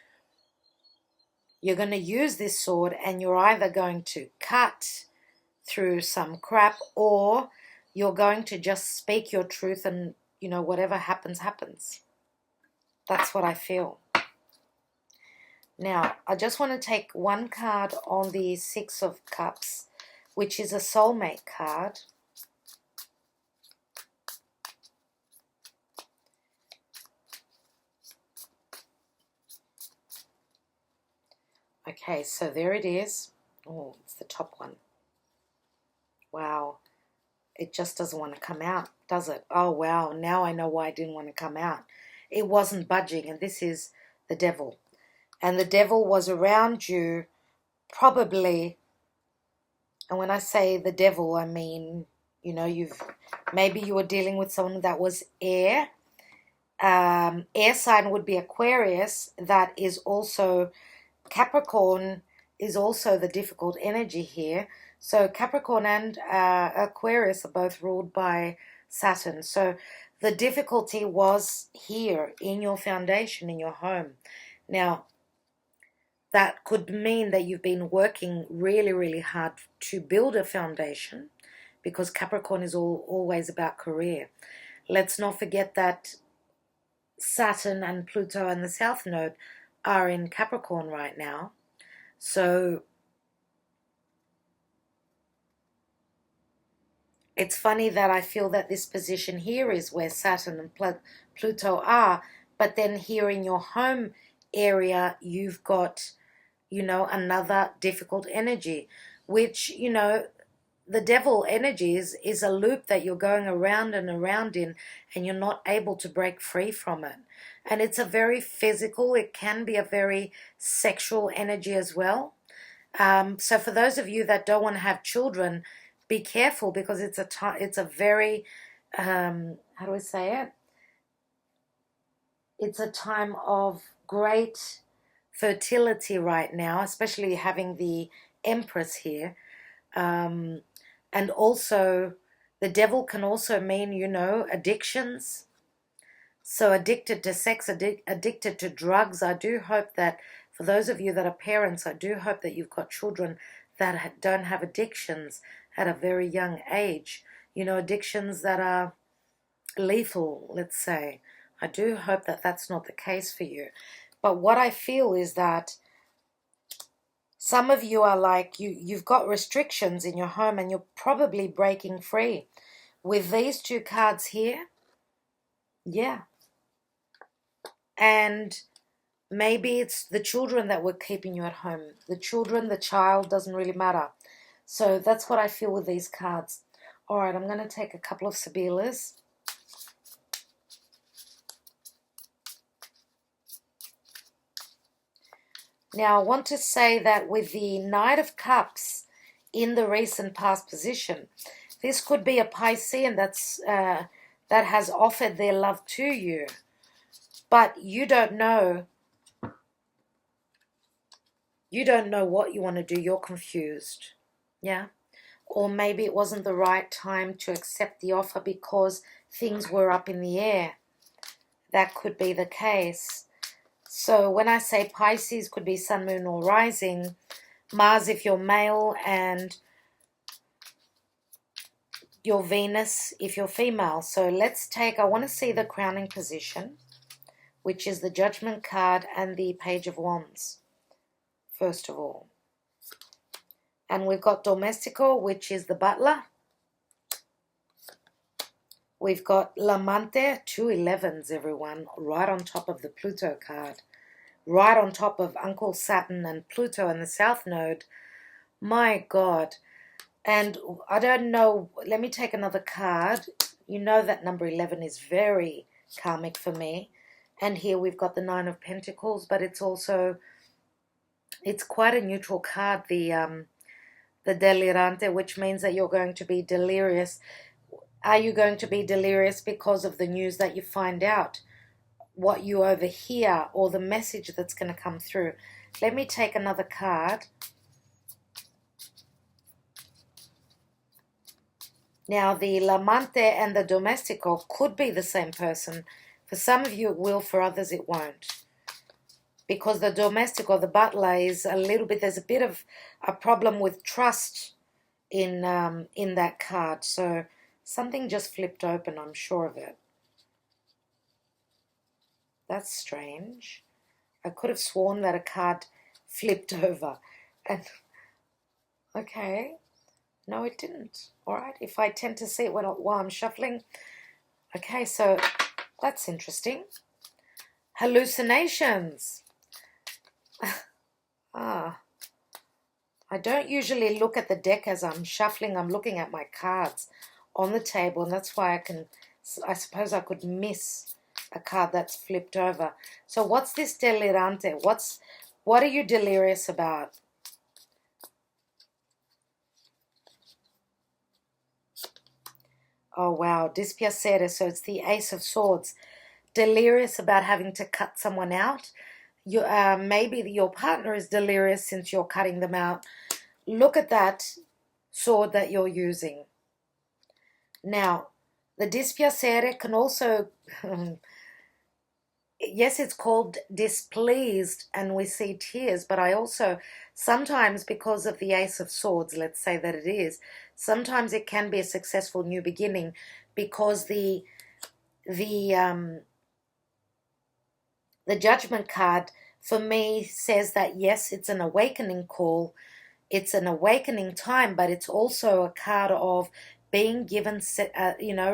this sword, and you're either going to cut through some crap, or you're going to just speak your truth, and, you know, whatever happens, happens. That's what I feel. Now, I just want to take one card on the Six of Cups, which is a soulmate card. Okay, so there it is. Oh, it's the top one. Wow. It just doesn't want to come out, does it? Oh, wow. Now I know why it didn't want to come out. It wasn't budging, and this is the Devil. And the Devil was around you probably, and when I say the Devil, I mean, you know, maybe you were dealing with someone that was air. Air sign would be Aquarius. That is also Capricorn, is also the difficult energy here. So Capricorn and Aquarius are both ruled by Saturn. So the difficulty was here in your foundation, in your home. Now, that could mean that you've been working really, really hard to build a foundation, because Capricorn is always about career. Let's not forget that Saturn and Pluto and the South Node are in Capricorn right now. So it's funny that I feel that this position here is where Saturn and Pluto are, but then here in your home area, you've got, you know, another difficult energy, which, you know, the Devil energy is a loop that you're going around and around in, and you're not able to break free from it. And it's a very physical, it can be a very sexual energy as well. So for those of you that don't want to have children, be careful, because it's a very, how do I say it? It's a time of great fertility right now, especially having the Empress here. And also, the Devil can also mean, you know, addictions. So addicted to sex, addicted to drugs. I do hope that for those of you that are parents, I do hope that you've got children that don't have addictions, at a very young age. You know, addictions that are lethal, let's say. I do hope that that's not the case for you. But what I feel is that some of you are like, you've got restrictions in your home and you're probably breaking free. With these two cards here, yeah. And maybe it's the children that were keeping you at home. The children, the child, doesn't really matter. So that's what I feel with these cards. All right, I'm going to take a couple of Sibillas. Now, I want to say that with the Knight of Cups in the recent past position, this could be a Piscean that has offered their love to you, but you don't know. You don't know what you want to do. You're confused, yeah? Or maybe it wasn't the right time to accept the offer because things were up in the air. That could be the case. So when I say Pisces, could be Sun, Moon, or Rising. Mars if you're male, and your Venus if you're female. So let's take, I want to see the crowning position, which is the Judgment card and the Page of Wands, first of all. And we've got Domestico, which is the butler. We've got L'Amante, 2 11s, everyone, right on top of the Pluto card. Right on top of Uncle Saturn and Pluto in the South Node. My God. And I don't know, let me take another card. You know that number 11 is very karmic for me. And here we've got the 9 of Pentacles, but it's also, it's quite a neutral card, the Delirante, which means that you're going to be delirious. Are you going to be delirious because of the news that you find out, what you overhear, or the message that's going to come through? Let me take another card. Now, the L'Amante and the Domestico could be the same person. For some of you it will, for others it won't. Because the Domestico, the butler, is a little bit, there's a bit of a problem with trust in that card. So something just flipped open, I'm sure of it. That's strange. I could have sworn that a card flipped over. And okay. No, it didn't. All right. If I tend to see it while I'm shuffling. Okay, so that's interesting. Hallucinations. I don't usually look at the deck as I'm shuffling. I'm looking at my cards on the table, and that's why I suppose I could miss a card that's flipped over. So what's this delirante? What are you delirious about? Oh, wow. Dispiacere. So it's the Ace of Swords. Delirious about having to cut someone out. Maybe your partner is delirious since you're cutting them out. Look at that sword that you're using. Now, the dispiacere can also... yes, it's called displeased, and we see tears, but I also, sometimes because of the Ace of Swords, let's say that it is, sometimes it can be a successful new beginning, because the Judgment card for me says that yes, it's an awakening call, it's an awakening time, but it's also a card of being given,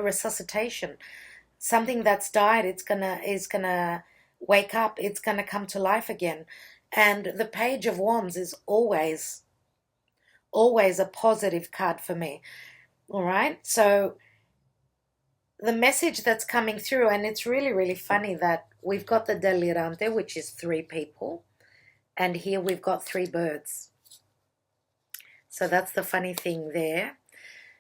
resuscitation. Something that's died, is gonna wake up. It's gonna come to life again. And the Page of Wands is always a positive card for me. All right. So the message that's coming through, and it's really, really funny that we've got the Delirante, which is 3 people, and here we've got 3 birds. So that's the funny thing there.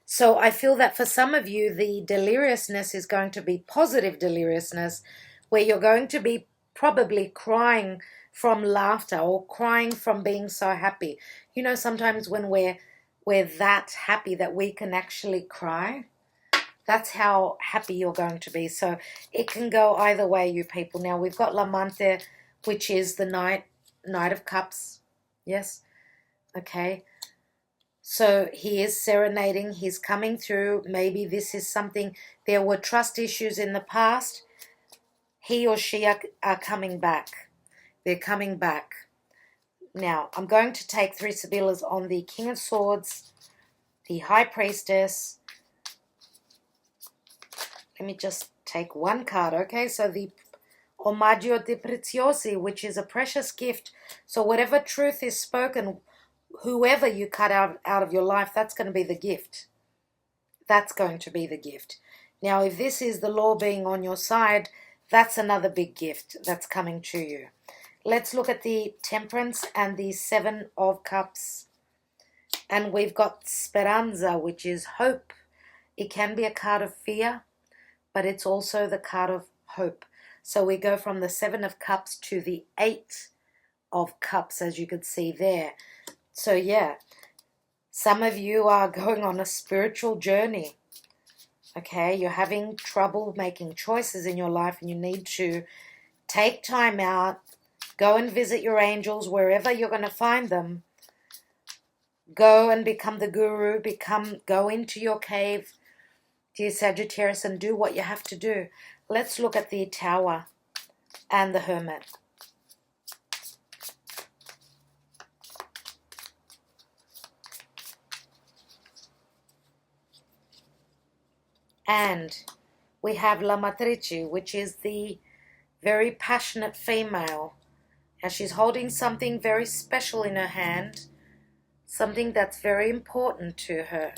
So I feel that for some of you, the deliriousness is going to be positive deliriousness, where you're going to be probably crying from laughter or crying from being so happy. You know, sometimes when we're that happy that we can actually cry, that's how happy you're going to be. So it can go either way, you people. Now we've got L'Amante, which is the Knight of Cups. Yes? Okay. So he is serenading, he's coming through. Maybe this is something, there were trust issues in the past. He or she are coming back. They're coming back. Now, I'm going to take 3 Sibillas on the King of Swords, the High Priestess. Let me just take one card, okay? So the Omaggio di Preziosi, which is a precious gift. So whatever truth is spoken, whoever you cut out of your life, that's going to be the gift. That's going to be the gift. Now, if this is the law being on your side, that's another big gift that's coming to you. Let's look at the Temperance and the 7 of Cups. And we've got Speranza, which is hope. It can be a card of fear, but it's also the card of hope. So we go from the 7 of Cups to the 8 of Cups, as you can see there. So yeah, some of you are going on a spiritual journey. Okay, you're having trouble making choices in your life, and you need to take time out, go and visit your angels wherever you're going to find them. Go and become the guru, go into your cave, dear Sagittarius, and do what you have to do. Let's look at the Tower and the Hermit. And we have La Matrice, which is the very passionate female. And she's holding something very special in her hand, something that's very important to her,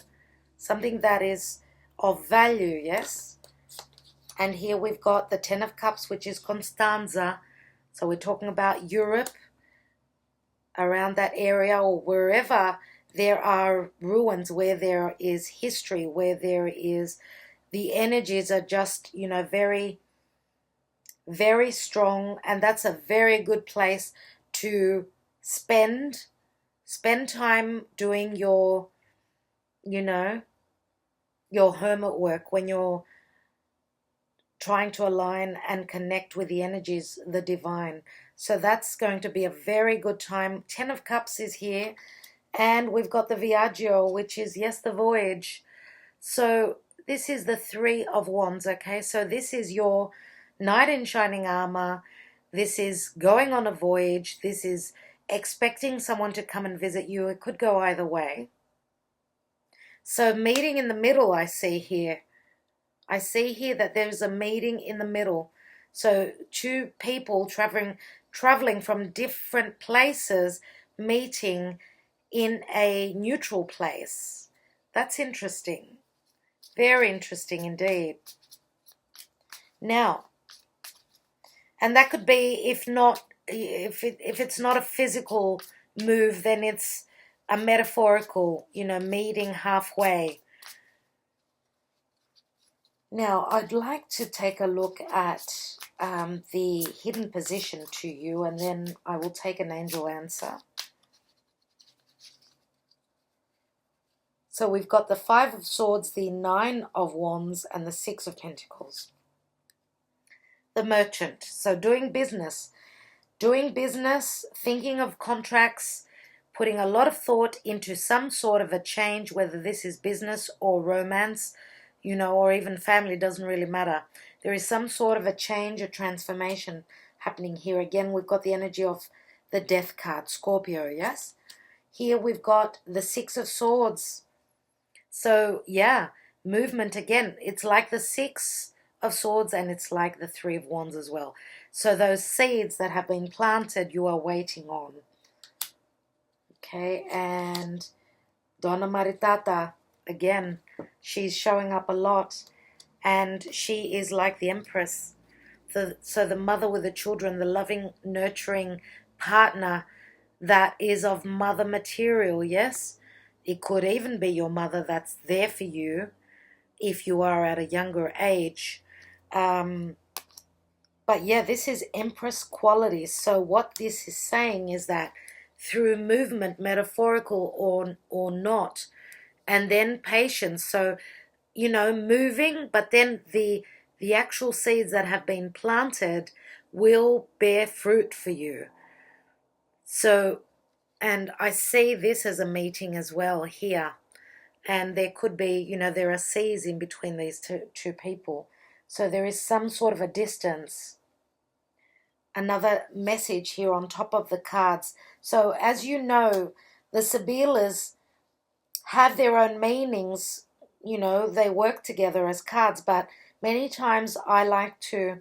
something that is of value, yes? And here we've got the 10 of Cups, which is Constanza. So we're talking about Europe, around that area, or wherever there are ruins, where there is history, where there is, the energies are just, you know, very, very strong. And that's a very good place to spend time doing your, you know, your hermit work, when you're trying to align and connect with the energies, the divine. So that's going to be a very good time. 10 of Cups is here. And we've got the Viaggio, which is, yes, the voyage. So this is the 3 of Wands, okay? So this is your knight in shining armor. This is going on a voyage. This is expecting someone to come and visit you. It could go either way. So meeting in the middle, I see here. I see here that there's a meeting in the middle. So 2 people traveling from different places, meeting in a neutral place. That's interesting. Very interesting indeed. Now, and that could be, if it's not a physical move, then it's a metaphorical, you know, meeting halfway. Now, I'd like to take a look at the hidden position to you, and then I will take an angel answer. So we've got the 5 of Swords, the 9 of Wands, and the 6 of Pentacles. The Merchant. So doing business, thinking of contracts, putting a lot of thought into some sort of a change, whether this is business or romance, you know, or even family, doesn't really matter. There is some sort of a change, a transformation happening here. Again, we've got the energy of the Death card, Scorpio, yes? Here we've got the 6 of Swords. So, yeah, movement again. It's like the 6 of Swords, and it's like the 3 of Wands as well. So those seeds that have been planted, you are waiting on. Okay, and Donna Maritata, again, she's showing up a lot, and she is like the Empress. So the mother with the children, the loving, nurturing partner that is of mother material, yes? It could even be your mother that's there for you if you are at a younger age. But yeah, this is Empress qualities. So what this is saying is that through movement, metaphorical or not, and then patience. So, you know, moving, but then the actual seeds that have been planted will bear fruit for you. So And I see this as a meeting as well here. And there could be, you know, there are seas in between these two people. So there is some sort of a distance. Another message here on top of the cards. So as you know, the Sibillas have their own meanings. You know, they work together as cards, but many times I like to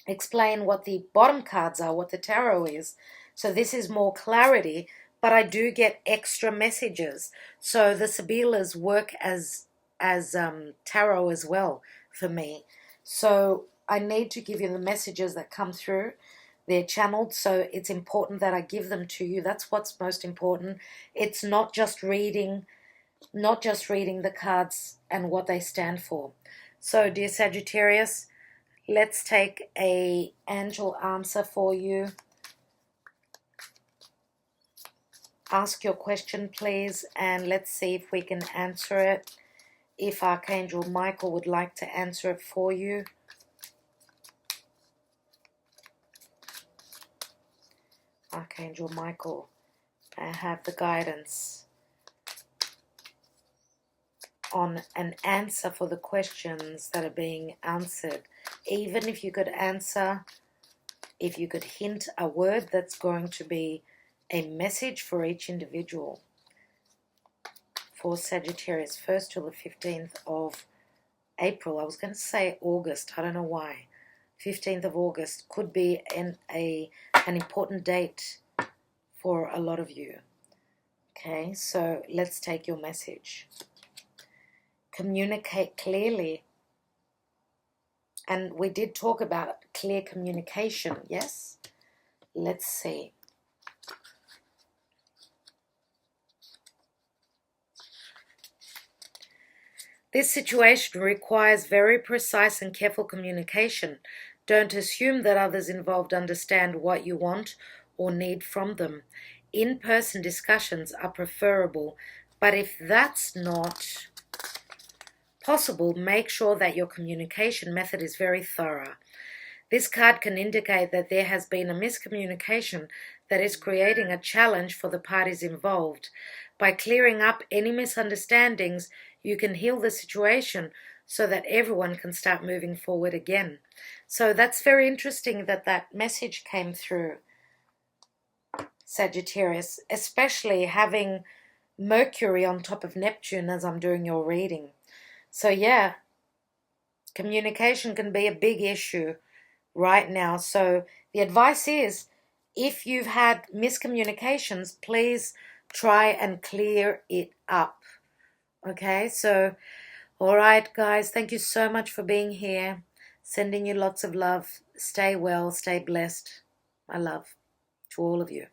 explain what the bottom cards are, what the tarot is. So this is more clarity, but I do get extra messages. So the Sibillas work as tarot as well for me. So I need to give you the messages that come through. They're channeled, so it's important that I give them to you. That's what's most important. It's not just reading the cards and what they stand for. So, dear Sagittarius, let's take an angel answer for you. Ask your question, please, and let's see if we can answer it. If Archangel Michael would like to answer it for you. Archangel Michael, I have the guidance on an answer for the questions that are being answered. Even if you could answer, if you could hint a word that's going to be a message for each individual. For Sagittarius, 1st till the 15th of April. I was going to say August, I don't know why. 15th of August could be an important date for a lot of you. Okay, so let's take your message. Communicate clearly. And we did talk about clear communication, yes? Let's see. This situation requires very precise and careful communication. Don't assume that others involved understand what you want or need from them. In-person discussions are preferable, but if that's not possible, make sure that your communication method is very thorough. This card can indicate that there has been a miscommunication that is creating a challenge for the parties involved. By clearing up any misunderstandings, you can heal the situation so that everyone can start moving forward again. So that's very interesting that that message came through, Sagittarius, especially having Mercury on top of Neptune as I'm doing your reading. So yeah, communication can be a big issue right now. So the advice is, if you've had miscommunications, please try and clear it up. Okay, so all right, guys, thank you so much for being here. Sending you lots of love. Stay well, stay blessed. My love to all of you.